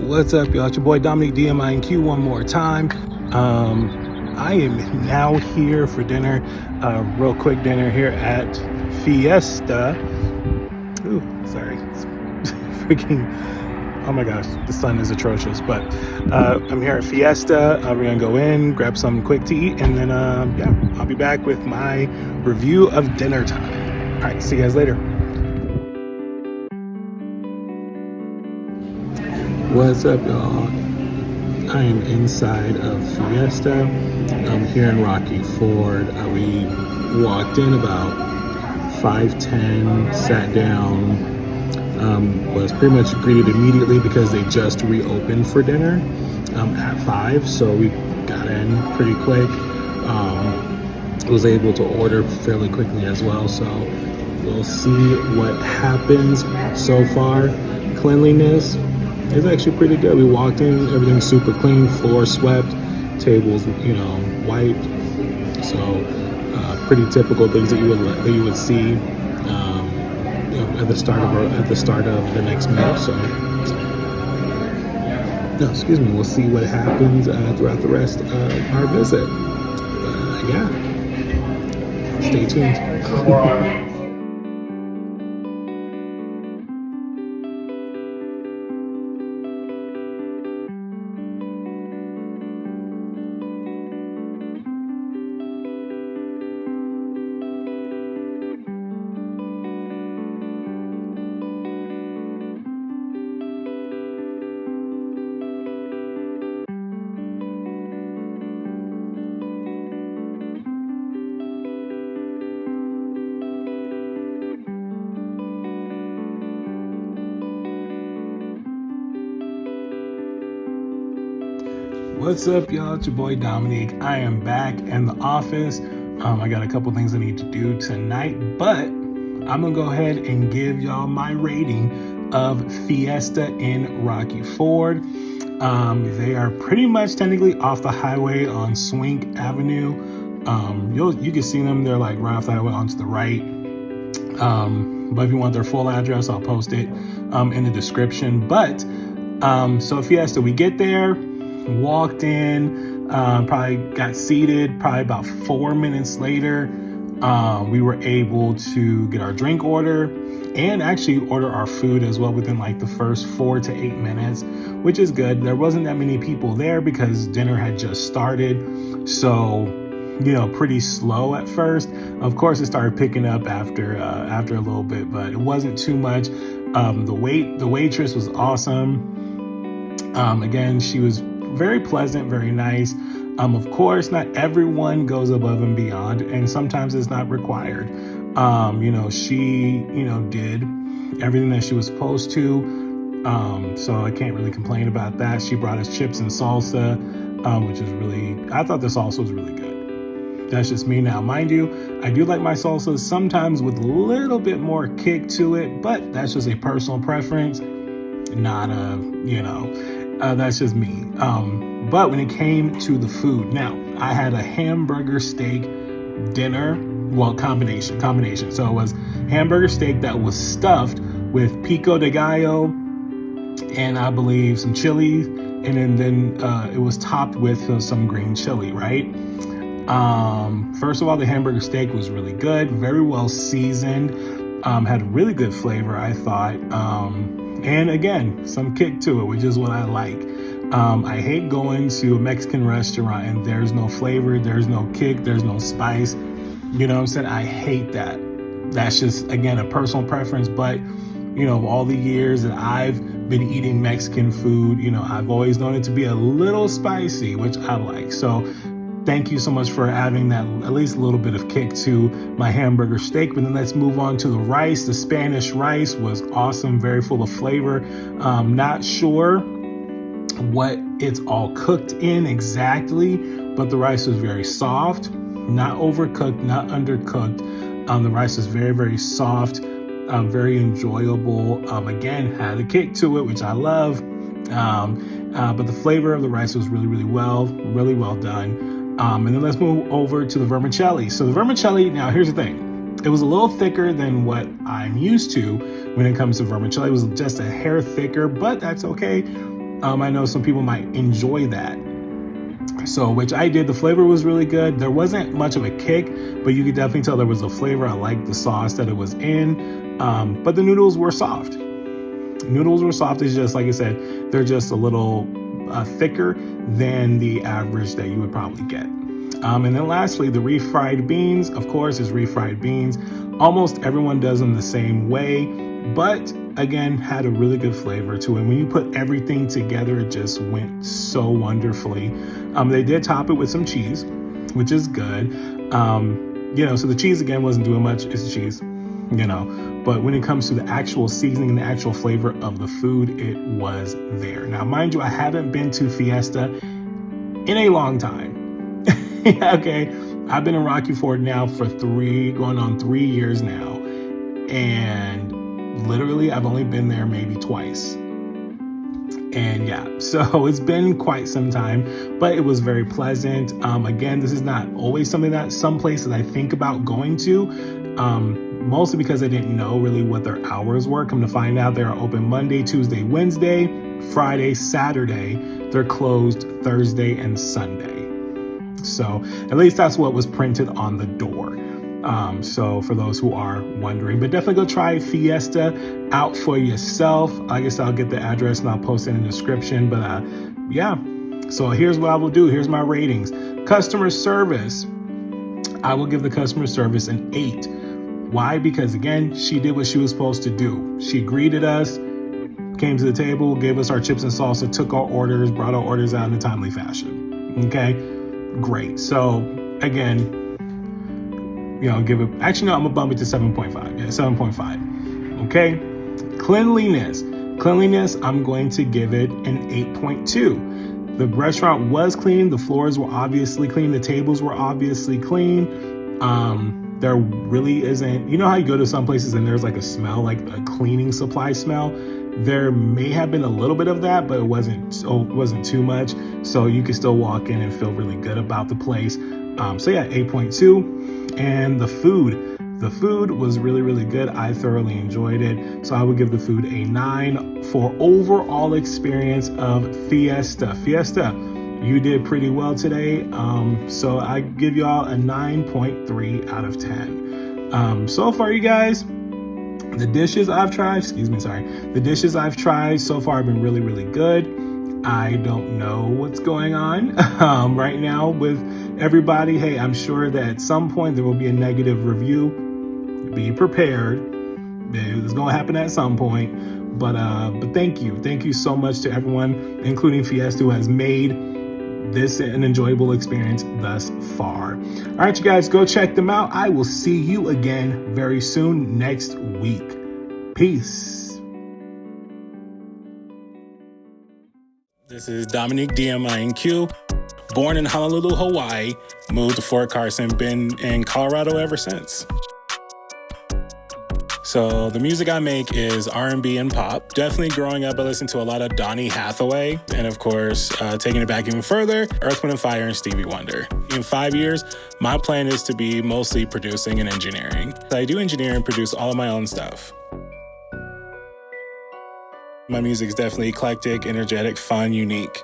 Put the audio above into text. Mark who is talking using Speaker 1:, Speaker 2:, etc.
Speaker 1: What's up, y'all? It's your boy Dminq, Dminq one more time. I am now here for dinner, real quick dinner here at Fiesta. Ooh, sorry. It's freaking, oh my gosh, the sun is atrocious. But I'm here at Fiesta. We're gonna go in, grab something quick to eat, and then yeah, I'll be back with my review of dinner time. All right, see you guys later. What's up, y'all? I am inside of Fiesta. I'm here in Rocky Ford. We walked in about 5:10, sat down, was pretty much greeted immediately because they just reopened for dinner at 5, so we got in pretty quick. Was able to order fairly quickly as well, so we'll see what happens. So far, cleanliness is actually pretty good. We walked in, everything's super clean, floor swept, tables, wiped. So pretty typical things that you would see at the start of the next meal. So no, excuse me. We'll see what happens throughout the rest of our visit. Yeah, stay tuned. What's up, y'all? It's your boy Dminq. I am back in the office. I got a couple things I need to do tonight, but I'm gonna go ahead and give y'all my rating of Fiesta in Rocky Ford. They are pretty much technically off the highway on Dminq Avenue. You can see them. They're like right off the highway onto the right. But if you want their full address, I'll post it in the description. But so Fiesta, we get there. Walked in, probably got seated. Probably about 4 minutes later, we were able to get our drink order and actually order our food as well within like the first 4 to 8 minutes, which is good. There wasn't that many people there because dinner had just started, so pretty slow at first. Of course, it started picking up after a little bit, but it wasn't too much. The waitress was awesome. Again, she was very pleasant, very nice. Of course, not everyone goes above and beyond, and sometimes it's not required. She, did everything that she was supposed to. So I can't really complain about that. She brought us chips and salsa, which is I thought the salsa was really good. That's just me now. Mind you, I do like my salsas sometimes with a little bit more kick to it, but that's just a personal preference, not that's just me. But when it came to the food, now I had a hamburger steak dinner, combination. So it was hamburger steak that was stuffed with pico de gallo and I believe some chili, and then it was topped with some green chili, right? First of all, the hamburger steak was really good, very well seasoned, had really good flavor, I thought. And again, some kick to it, which is what I like. I hate going to a Mexican restaurant and there's no flavor, there's no kick, there's no spice. You know what I'm saying? I hate that. That's just, again, a personal preference. But, all the years that I've been eating Mexican food, I've always known it to be a little spicy, which I like. So thank you so much for having that, at least a little bit of kick to my hamburger steak. But then let's move on to the rice. The Spanish rice was awesome, very full of flavor. Not sure what it's all cooked in exactly, but the rice was very soft, not overcooked, not undercooked. The rice is very, very soft, very enjoyable. Again, had a kick to it, which I love. But the flavor of the rice was really, really well done. And then let's move over to the vermicelli. So the vermicelli, now here's the thing. It was a little thicker than what I'm used to when it comes to vermicelli. It was just a hair thicker, but that's okay. I know some people might enjoy that. So, which I did. The flavor was really good. There wasn't much of a kick, but you could definitely tell there was a flavor. I liked the sauce that it was in, but the noodles were soft. Noodles were soft. It's just, like I said, they're just a little thicker than the average that you would probably get. And then lastly, the refried beans, of course, is refried beans. Almost everyone does them the same way, but again, had a really good flavor to it. When you put everything together, it just went so wonderfully. They did top it with some cheese, which is good. So the cheese again wasn't doing much. It's cheese, but when it comes to the actual seasoning and the actual flavor of the food, it was there. Now, mind you, I haven't been to Fiesta in a long time. Okay, I've been in Rocky Ford now for going on 3 years now, and literally I've only been there maybe twice. And yeah, so it's been quite some time, but it was very pleasant. Again, this is not always something that some places I think about going to, mostly because I didn't know really what their hours were. Come to find out, they're open Monday, Tuesday, Wednesday, Friday, Saturday. They're closed Thursday and Sunday. So at least that's what was printed on the door. So for those who are wondering, but definitely go try Fiesta out for yourself. I guess I'll get the address and I'll post it in the description. But yeah, so here's what I will do. Here's my ratings. Customer service, I will give the customer service an 8. Why? Because again, she did what she was supposed to do. She greeted us, came to the table, gave us our chips and salsa, took our orders, brought our orders out in a timely fashion. Okay, great. So again, I'm gonna bump it to 7.5. Yeah, 7.5. Okay. Cleanliness, I'm going to give it an 8.2. The restaurant was clean. The floors were obviously clean. The tables were obviously clean. There really isn't, how you go to some places and there's like a smell, like a cleaning supply smell. There may have been a little bit of that, but it wasn't too much. So you can still walk in and feel really good about the place. So yeah, 8.2. And the food was really, really good. I thoroughly enjoyed it. So I would give the food a 9 for overall experience of Fiesta. Fiesta, you did pretty well today. So I give y'all a 9.3 out of 10. So far, you guys, the dishes I've tried so far have been really, really good. I don't know what's going on right now with everybody. Hey, I'm sure that at some point there will be a negative review. Be prepared. It's going to happen at some point. But thank you so much to everyone, including Fiesta, who has made this an enjoyable experience thus far. All right, you guys, go check them out. I will see you again very soon next week. Peace. This is Dminq, Dminq, born in Honolulu, Hawaii, moved to Fort Carson, been in Colorado ever since. So the music I make is R&B and pop. Definitely growing up, I listened to a lot of Donny Hathaway. And of course, taking it back even further, Earth, Wind & Fire and Stevie Wonder. In 5 years, my plan is to be mostly producing and engineering. I do engineer and produce all of my own stuff. My music is definitely eclectic, energetic, fun, unique.